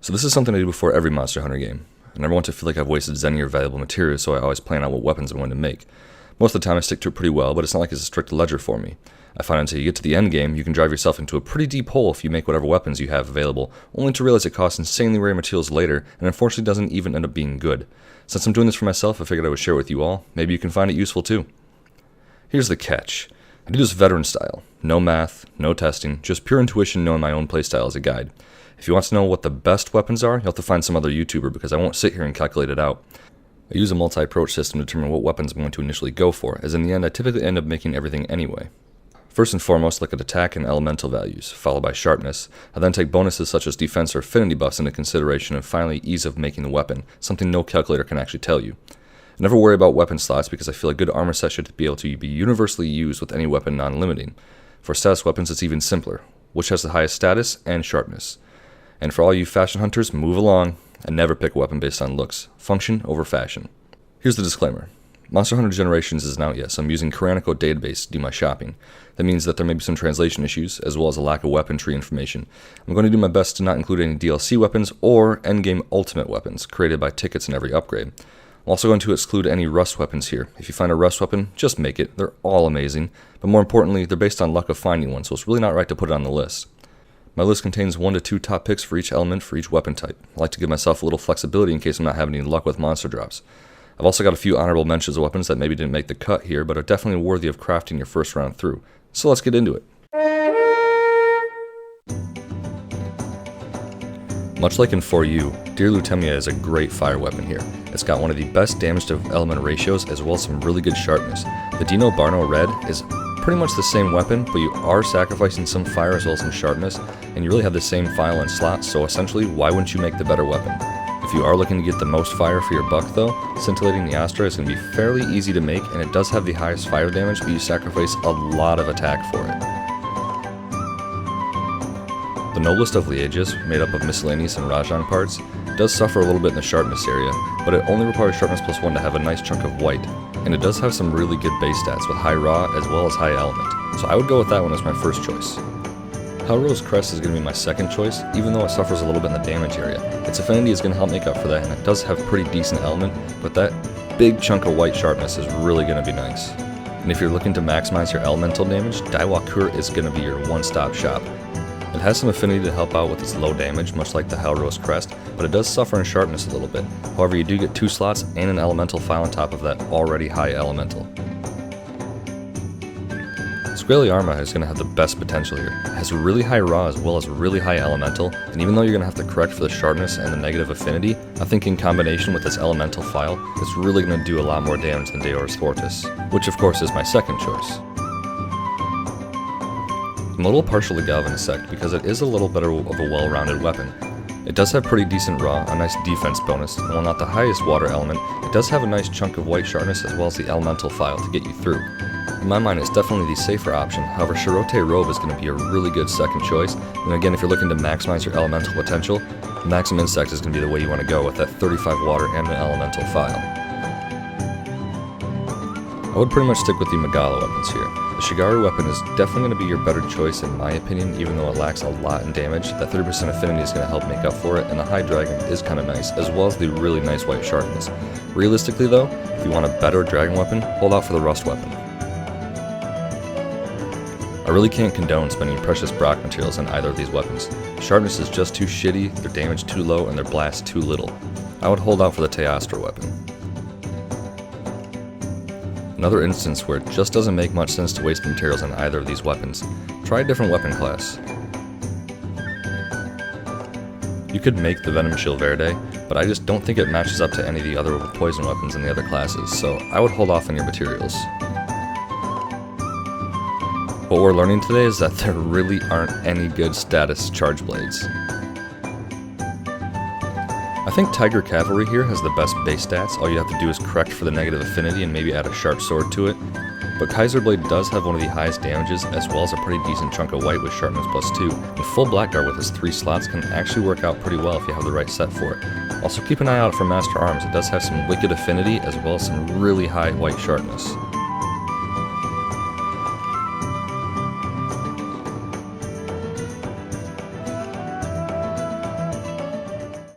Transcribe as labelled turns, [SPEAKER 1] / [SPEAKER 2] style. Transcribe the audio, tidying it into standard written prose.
[SPEAKER 1] So this is something I do before every Monster Hunter game. I never want to feel like I've wasted any or valuable materials, so I always plan out what weapons I'm going to make. Most of the time I stick to it pretty well, but it's not like it's a strict ledger for me. I find until you get to the end game, you can drive yourself into a pretty deep hole if you make whatever weapons you have available, only to realize it costs insanely rare materials later, and unfortunately doesn't even end up being good. Since I'm doing this for myself, I figured I would share it with you all. Maybe you can find it useful too. Here's the catch. I do this veteran style. No math, no testing, just pure intuition knowing my own playstyle as a guide. If you want to know what the best weapons are, you'll have to find some other YouTuber because I won't sit here and calculate it out. I use a multi-approach system to determine what weapons I'm going to initially go for, as in the end I typically end up making everything anyway. First and foremost, look at attack and elemental values, followed by sharpness. I then take bonuses such as defense or affinity buffs into consideration, and finally ease of making the weapon, something no calculator can actually tell you. I never worry about weapon slots because I feel a good armor set should be able to be universally used with any weapon non-limiting. For status weapons it's even simpler, which has the highest status and sharpness. And for all you fashion hunters, move along and never pick a weapon based on looks. Function over fashion. Here's the disclaimer. Monster Hunter Generations isn't out yet, so I'm using Kaiser database to do my shopping. That means that there may be some translation issues, as well as a lack of weapon tree information. I'm going to do my best to not include any DLC weapons or endgame ultimate weapons created by tickets in every upgrade. I'm also going to exclude any rust weapons here. If you find a rust weapon, just make it. They're all amazing, but more importantly, they're based on luck of finding one, so it's really not right to put it on the list. My list contains 1 to 2 top picks for each element for each weapon type. I like to give myself a little flexibility in case I'm not having any luck with monster drops. I've also got a few honorable mentions of weapons that maybe didn't make the cut here, but are definitely worthy of crafting your first round through. So let's get into it. Much like in 4U, Deer Lutemia is a great fire weapon here. It's got one of the best damage to element ratios as well as some really good sharpness. The Dino Barno Red is pretty much the same weapon, but you are sacrificing some fire as well as some sharpness, and you really have the same file and slot, so essentially, why wouldn't you make the better weapon? If you are looking to get the most fire for your buck though, Scintillating the Astra is going to be fairly easy to make, and it does have the highest fire damage, but you sacrifice a lot of attack for it. The Noblest of Liages, made up of miscellaneous and Rajan parts, does suffer a little bit in the sharpness area, but it only requires sharpness plus 1 to have a nice chunk of white, and it does have some really good base stats with high raw as well as high element, so I would go with that one as my first choice. Hellrose Crest is going to be my second choice, even though it suffers a little bit in the damage area. Its affinity is going to help make up for that, and it does have pretty decent element, but that big chunk of white sharpness is really going to be nice. And if you're looking to maximize your elemental damage, Daiwa is going to be your one-stop shop. It has some affinity to help out with its low damage, much like the Hellrose Crest, but it does suffer in sharpness a little bit. However, you do get 2 slots and an elemental file on top of that already high elemental. Squalearma is going to have the best potential here. It has really high raw as well as really high elemental, and even though you're going to have to correct for the sharpness and the negative affinity, I think in combination with this elemental file, it's really going to do a lot more damage than Deoris Fortis, which of course is my second choice. I'm a little partial to Galvanisect because it is a little better of a well-rounded weapon. It does have pretty decent raw, a nice defense bonus, and while not the highest water element, it does have a nice chunk of white sharpness as well as the elemental file to get you through. In my mind, it's definitely the safer option, however Shirote Robe is going to be a really good second choice, and again, if you're looking to maximize your elemental potential, Maxim Insect is going to be the way you want to go with that 35 water and an elemental file. I would pretty much stick with the Magala weapons here. The Shigaru weapon is definitely going to be your better choice in my opinion, even though it lacks a lot in damage. That 30% affinity is going to help make up for it, and the High Dragon is kind of nice, as well as the really nice white sharpness. Realistically though, if you want a better dragon weapon, hold out for the Rust weapon. I really can't condone spending precious Brock materials on either of these weapons. Sharpness is just too shitty, their damage too low, and their blast too little. I would hold out for the Teostra weapon. Another instance where it just doesn't make much sense to waste materials on either of these weapons. Try a different weapon class. You could make the Venom Shield Verde, but I just don't think it matches up to any of the other poison weapons in the other classes, so I would hold off on your materials. What we're learning today is that there really aren't any good status charge blades. I think Tiger Cavalry here has the best base stats. All you have to do is correct for the negative affinity and maybe add a sharp sword to it. But Kaiser Blade does have one of the highest damages as well as a pretty decent chunk of white with sharpness plus 2. And full Blackguard with its 3 slots can actually work out pretty well if you have the right set for it. Also keep an eye out for Master Arms. It does have some wicked affinity as well as some really high white sharpness.